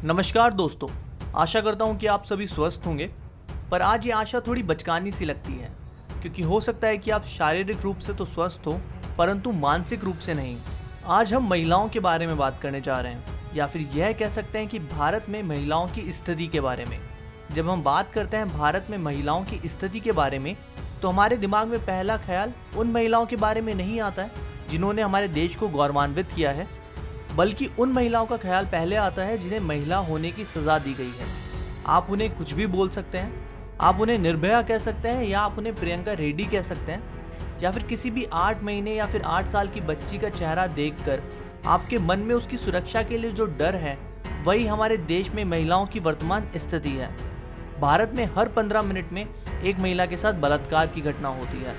नमस्कार दोस्तों, आशा करता हूँ कि आप सभी स्वस्थ होंगे। पर आज ये आशा थोड़ी बचकानी सी लगती है, क्योंकि हो सकता है कि आप शारीरिक रूप से तो स्वस्थ हो, परंतु मानसिक रूप से नहीं। आज हम महिलाओं के बारे में बात करने जा रहे हैं, या फिर यह कह सकते हैं कि भारत में महिलाओं की स्थिति के बारे में। जब हम बात करते हैं भारत में महिलाओं की स्थिति के बारे में, तो हमारे दिमाग में पहला ख्याल उन महिलाओं के बारे में नहीं आता है जिन्होंने हमारे देश को गौरवान्वित किया है, बल्कि उन महिलाओं का ख्याल पहले आता है जिन्हें महिला होने की सजा दी गई है। आप उन्हें कुछ भी बोल सकते हैं, आप उन्हें निर्भया कह सकते हैं, या आप उन्हें प्रियंका रेड्डी कह सकते हैं, या फिर किसी भी 8 महीने या फिर 8 साल की बच्ची का चेहरा देखकर आपके मन में उसकी सुरक्षा के लिए जो डर है, वही हमारे देश में महिलाओं की वर्तमान स्थिति है। भारत में हर 15 मिनट में एक महिला के साथ बलात्कार की घटना होती है।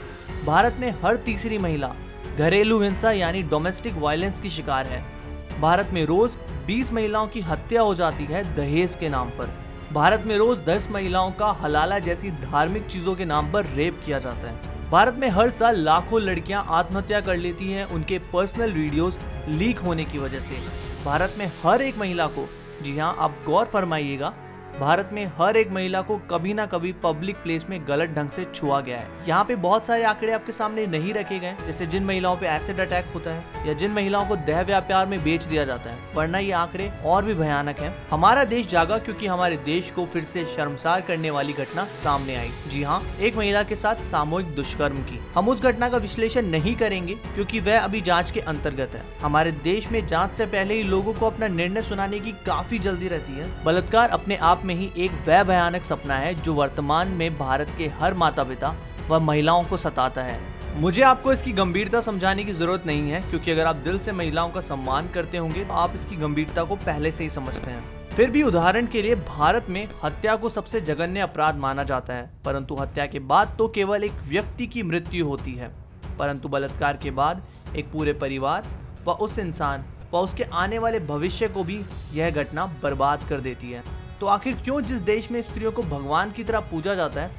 भारत में हर तीसरी महिला घरेलू हिंसा यानी डोमेस्टिक वायलेंस की शिकार है। भारत में रोज 20 महिलाओं की हत्या हो जाती है दहेज के नाम पर। भारत में रोज 10 महिलाओं का हलाला जैसी धार्मिक चीजों के नाम पर रेप किया जाता है। भारत में हर साल लाखों लड़कियां आत्महत्या कर लेती हैं उनके पर्सनल वीडियोस लीक होने की वजह से। भारत में हर एक महिला को, जी हाँ आप गौर फरमाइएगा, भारत में हर एक महिला को कभी ना कभी पब्लिक प्लेस में गलत ढंग से छुआ गया है। यहाँ पे बहुत सारे आंकड़े आपके सामने नहीं रखे गए, जैसे जिन महिलाओं पे एसिड अटैक होता है या जिन महिलाओं को देह व्यापार में बेच दिया जाता है, वरना ये आंकड़े और भी भयानक हैं। हमारा देश जागा क्योंकि हमारे देश को फिर से शर्मसार करने वाली घटना सामने आई। जी हाँ, एक महिला के साथ सामूहिक दुष्कर्म की। हम उस घटना का विश्लेषण नहीं करेंगे क्योंकि वह अभी जांच के अंतर्गत है। हमारे देश में जांच से पहले ही लोगों को अपना निर्णय सुनाने की काफी जल्दी रहती है। बलात्कार अपने आप में ही एक वह भयानक सपना है जो वर्तमान में भारत के हर माता पिता व महिलाओं को सताता है। मुझे आपको इसकी गंभीरता समझाने की जरूरत नहीं है, क्योंकि अगर आप दिल से महिलाओं का सम्मान करते होंगे तो आप इसकी गंभीरता को पहले से ही समझते हैं। फिर भी उदाहरण के लिए भारत में हत्या को सबसे जघन्य अपराध माना जाता है, परंतु हत्या के बाद तो केवल एक व्यक्ति की मृत्यु होती है, परंतु बलात्कार के बाद एक पूरे परिवार व उस इंसान व उसके आने वाले भविष्य को भी यह घटना बर्बाद कर देती है। तो आखिर क्यों जिस देश में स्त्रियों को भगवान की तरह पूजा जाता है,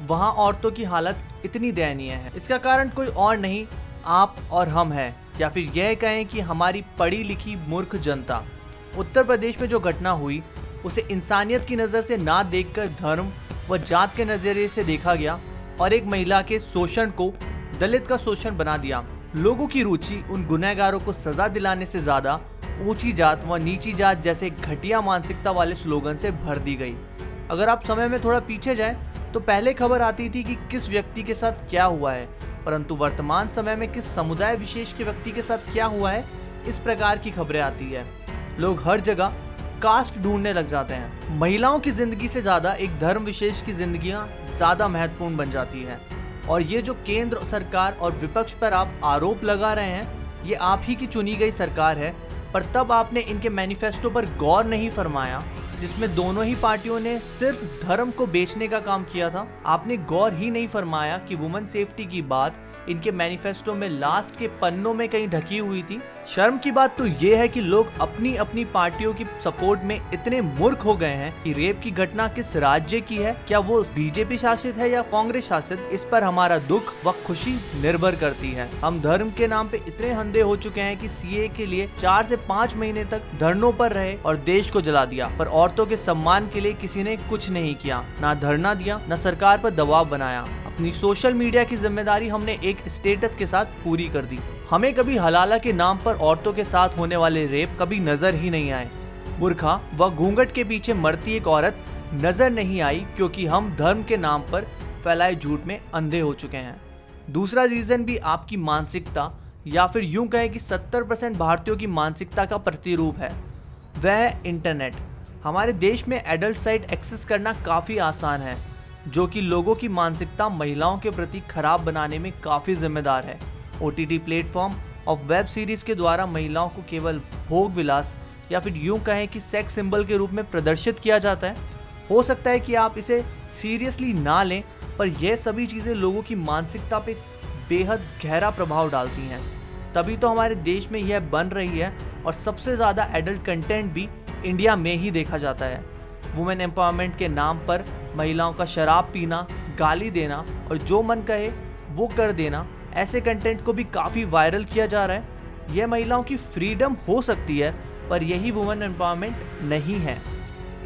वहां औरतों की हालत इतनी दयनीय है? इसका कारण कोई और नहीं, आप और हम हैं, या फिर यह कहें कि हमारी पढ़ी लिखी मूर्ख जनता। उत्तर प्रदेश में जो घटना हुई उसे इंसानियत की नज़र से ना देखकर धर्म व जात के नजरिए से देखा गया और एक महिला के शोषण को दलित का शोषण बना दिया। लोगों की रुचि उन गुनहगारों को सजा दिलाने से ज्यादा ऊंची जात व नीची जात जैसे घटिया मानसिकता वाले स्लोगन से भर दी गई। अगर आप समय में थोड़ा पीछे जाएं तो पहले खबर आती थी कि किस व्यक्ति के साथ क्या हुआ है, परंतु वर्तमान समय में किस समुदाय विशेष के व्यक्ति के साथ क्या हुआ है, इस प्रकार की खबरें आती है। लोग हर जगह कास्ट ढूंढने लग जाते हैं। महिलाओं की जिंदगी से ज्यादा एक धर्म विशेष की जिंदगियां ज्यादा महत्वपूर्ण बन जाती है। और ये जो केंद्र सरकार और विपक्ष पर आप आरोप लगा रहे हैं, ये आप ही की चुनी गई सरकार है, पर तब आपने इनके मैनिफेस्टो पर गौर नहीं फरमाया, जिसमें दोनों ही पार्टियों ने सिर्फ धर्म को बेचने का काम किया था। आपने गौर ही नहीं फरमाया कि वुमेन सेफ्टी की बात इनके मैनिफेस्टो में लास्ट के पन्नों में कहीं ढकी हुई थी। शर्म की बात तो ये है कि लोग अपनी अपनी पार्टियों की सपोर्ट में इतने मूर्ख हो गए हैं कि रेप की घटना किस राज्य की है, क्या वो बीजेपी शासित है या कांग्रेस शासित, इस पर हमारा दुख व खुशी निर्भर करती है। हम धर्म के नाम पे इतने अंधे हो चुके हैं कि सीए के लिए 4 से 5 महीने तक धरनों पर रहे और देश को जला दिया, पर औरतों के सम्मान के लिए किसी ने कुछ नहीं किया, ना धरना दिया, ना सरकार पर दबाव बनाया। अपनी सोशल मीडिया की जिम्मेदारी हमने एक स्टेटस के साथ पूरी कर दी। हमें कभी हलाला के नाम पर औरतों के साथ होने वाले रेप कभी नजर ही नहीं आए। बुर्खा व घूंघट के पीछे मरती एक औरत नजर नहीं आई, क्योंकि हम धर्म के नाम पर फैलाए झूठ में अंधे हो चुके हैं। दूसरा रीजन भी आपकी मानसिकता, या फिर यूं कहें कि 70% भारतीयों की मानसिकता का प्रतिरूप है, वह है इंटरनेट। हमारे देश में एडल्ट साइट एक्सेस करना काफी आसान है, जो कि लोगों की मानसिकता महिलाओं के प्रति खराब बनाने में काफी जिम्मेदार है। ओटीटी प्लेटफॉर्म और वेब सीरीज के द्वारा महिलाओं को केवल भोग विलास या फिर यूं कहें कि सेक्स सिंबल के रूप में प्रदर्शित किया जाता है। हो सकता है कि आप इसे सीरियसली ना लें, पर यह सभी चीजें लोगों की मानसिकता पे बेहद गहरा प्रभाव डालती हैं। तभी तो हमारे देश में यह बन रही है और सबसे ज्यादा एडल्ट कंटेंट भी इंडिया में ही देखा जाता है। वुमेन एम्पावरमेंट के नाम पर महिलाओं का शराब पीना, गाली देना और जो मन कहे वो कर देना, ऐसे कंटेंट को भी काफी वायरल किया जा रहा है। यह महिलाओं की फ्रीडम हो सकती है, पर यही वुमेन एम्पावरमेंट नहीं है।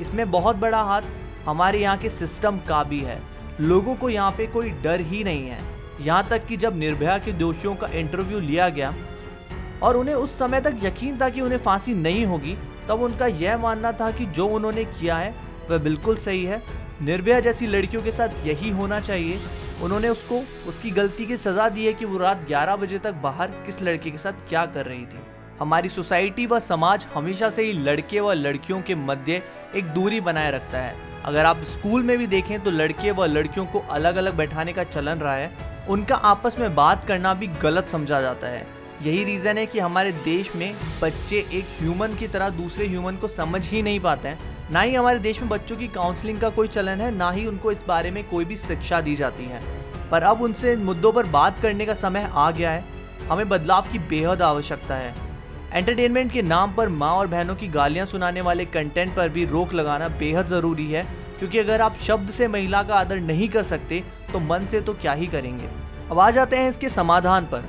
इसमें बहुत बड़ा हाथ हमारे यहाँ के सिस्टम का भी है। लोगों को यहाँ पे कोई डर ही नहीं है। यहाँ तक कि जब निर्भया के दोषियों का इंटरव्यू लिया गया और उन्हें उस समय तक यकीन था कि उन्हें फांसी नहीं होगी, तब उनका यह मानना था कि जो उन्होंने किया है वह बिल्कुल सही है। निर्भया जैसी लड़कियों के साथ यही होना चाहिए। उन्होंने उसको उसकी गलती की सजा दी है कि वो रात 11 बजे तक बाहर किस लड़के के साथ क्या कर रही थी। हमारी सोसाइटी व समाज हमेशा से ही लड़के व लड़कियों के मध्य एक दूरी बनाए रखता है। अगर आप स्कूल में भी देखें तो लड़के व लड़कियों को अलग अलग बैठाने का चलन रहा है। उनका आपस में बात करना भी गलत समझा जाता है। यही रीज़न है कि हमारे देश में बच्चे एक ह्यूमन की तरह दूसरे ह्यूमन को समझ ही नहीं पाते हैं। ना ही हमारे देश में बच्चों की काउंसलिंग का कोई चलन है, ना ही उनको इस बारे में कोई भी शिक्षा दी जाती है। पर अब उनसे इन मुद्दों पर बात करने का समय आ गया है। हमें बदलाव की बेहद आवश्यकता है। एंटरटेनमेंट के नाम पर माँ और बहनों की गालियाँ सुनाने वाले कंटेंट पर भी रोक लगाना बेहद ज़रूरी है, क्योंकि अगर आप शब्द से महिला का आदर नहीं कर सकते तो मन से तो क्या ही करेंगे। अब आ जाते हैं इसके समाधान पर।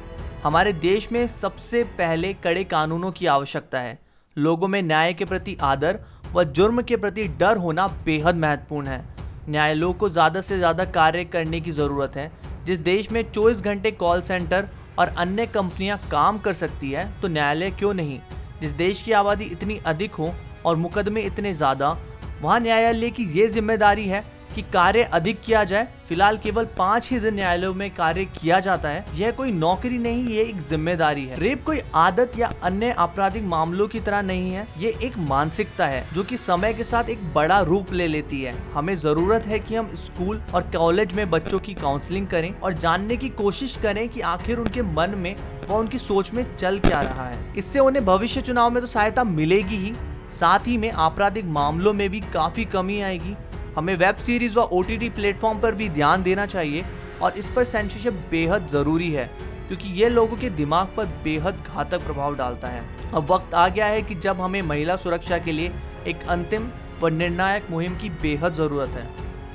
हमारे देश में सबसे पहले कड़े कानूनों की आवश्यकता है। लोगों में न्याय के प्रति आदर व जुर्म के प्रति डर होना बेहद महत्वपूर्ण है। न्यायालयों को ज़्यादा से ज़्यादा कार्य करने की ज़रूरत है। जिस देश में 24 घंटे कॉल सेंटर और अन्य कंपनियां काम कर सकती है, तो न्यायालय क्यों नहीं। जिस देश की आबादी इतनी अधिक हो और मुकदमे इतने ज़्यादा, वहाँ न्यायालय की ये जिम्मेदारी है कि कार्य अधिक किया जाए। फिलहाल केवल 5 ही दिन न्यायालयों में कार्य किया जाता है। यह कोई नौकरी नहीं, ये एक जिम्मेदारी है। रेप कोई आदत या अन्य आपराधिक मामलों की तरह नहीं है, ये एक मानसिकता है जो कि समय के साथ एक बड़ा रूप ले लेती है। हमें जरूरत है कि हम स्कूल और कॉलेज में बच्चों की काउंसलिंग करें और जानने की कोशिश करें कि आखिर उनके मन में व उनकी सोच में चल क्या रहा है। इससे उन्हें भविष्य चुनाव में तो सहायता मिलेगी ही, साथ ही में आपराधिक मामलों में भी काफी कमी आएगी। हमें वेब सीरीज व OTT प्लेटफॉर्म पर भी ध्यान देना चाहिए और इस पर सेंसरशिप बेहद ज़रूरी है, क्योंकि ये लोगों के दिमाग पर बेहद घातक प्रभाव डालता है। अब वक्त आ गया है कि जब हमें महिला सुरक्षा के लिए एक अंतिम व निर्णायक मुहिम की बेहद ज़रूरत है।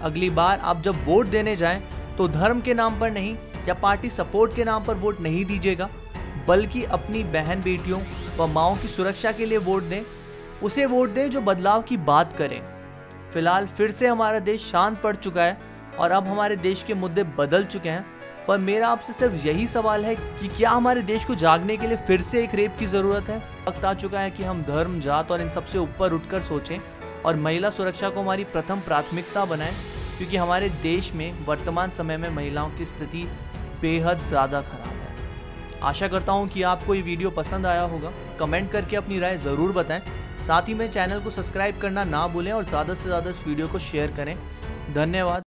अगली बार आप जब वोट देने जाएं तो धर्म के नाम पर नहीं या पार्टी सपोर्ट के नाम पर वोट नहीं दीजिएगा, बल्कि अपनी बहन बेटियों व माओं की सुरक्षा के लिए वोट दें। उसे वोट दें जो बदलाव की बात करें। फिलहाल फिर से हमारा देश शांत पड़ चुका है और अब हमारे देश के मुद्दे बदल चुके हैं। पर मेरा आपसे सिर्फ यही सवाल है कि क्या हमारे देश को जागने के लिए फिर से एक रेप की ज़रूरत है। वक्त आ चुका है कि हम धर्म, जात और इन सबसे ऊपर उठकर सोचें और महिला सुरक्षा को हमारी प्रथम प्राथमिकता बनाएं, क्योंकि हमारे देश में वर्तमान समय में महिलाओं की स्थिति बेहद ज़्यादा खराब है। आशा करता हूँ कि आपको ये वीडियो पसंद आया होगा। कमेंट करके अपनी राय ज़रूर बताएं। साथ ही में चैनल को सब्सक्राइब करना ना भूलें और ज़्यादा से ज़्यादा इस वीडियो को शेयर करें। धन्यवाद।